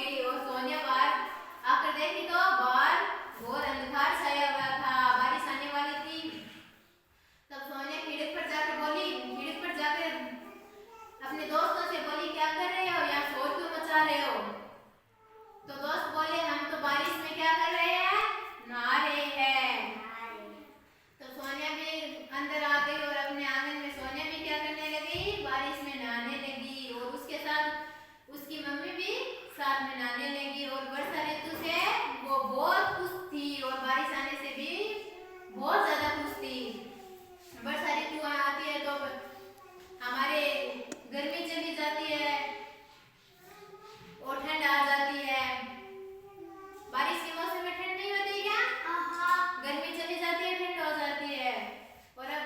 गई और सोनिया बाहर आकर देखी तो बाहर घोर अंधकार छाया हुआ था, बारिश आने वाली थी। तब सोनिया खिड़की पर जाकर बोली, खिड़की पर जाकर अपने दोस्तों से बोली, क्या कर रहे हो, यहाँ शोर क्यों मचा रहे हो? तो दोस्त बोले, हम तो बारिश में क्या कर रहे हैं, नहा रहे हैं। तो सोनिया भी अंदर आ गई और अपने आंगन में सोनिया भी क्या करने लगी, बारिश में नहाने लगी और उसके साथ उसकी मम्मी भी साथ में नहाने लगी। और वर्षा ऋतु से वो बहुत खुश थी और बारिश आने से भी बहुत ज्यादा खुश थी। वर्षा ऋतु आती है तो हमारे गर्मी चली जाती है और ठंड आ जाती है। बारिश के मौसम में ठंड नहीं होती क्या? गर्मी चली जाती है, ठंड हो जाती है। और अब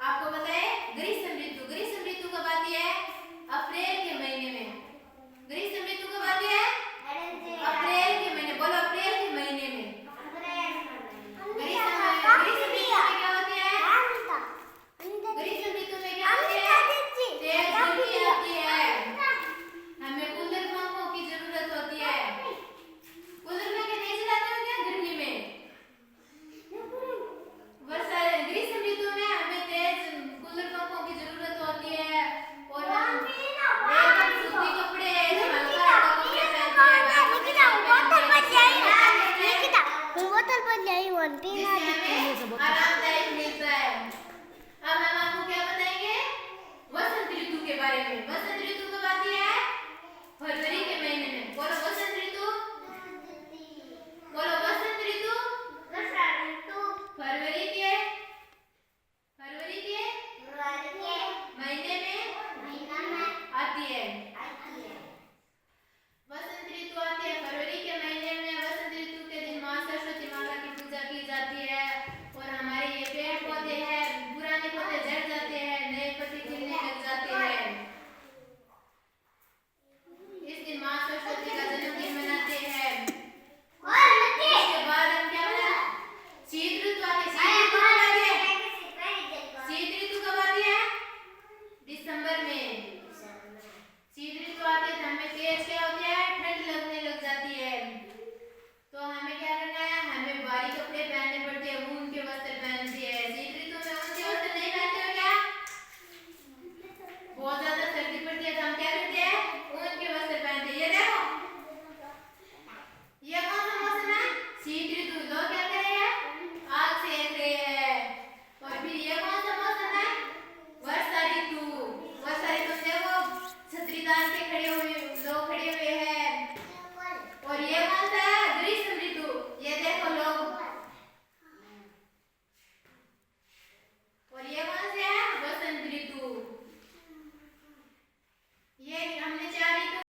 आपको बताए ग्रीष्म ऋतु, ग्रीष्म ऋतु कब आती है? अप्रैल के महीने में। ग्रीष्म ऋतु कब आती है? अप्रैल के महीने। बोलो, अप्रैल के महीने में। ग्रीष्म ऋतु में क्या होती है? ग्रीष्म ऋतु में क्या होती है? तेज गर्मी आती है, हमें कूलर पंखों की जरूरत होती है। कूलर में क्या नहीं चलाते हो क्या गर्मी में? वर्षा ग्रीष्म ऋतु में हमें तेज कूलर पंखों की जरूरत होती है और हम एकदम सूती कपड़े, एकदम हल्का कपड़े पहनते हैं, जिससे हमें आरामदायक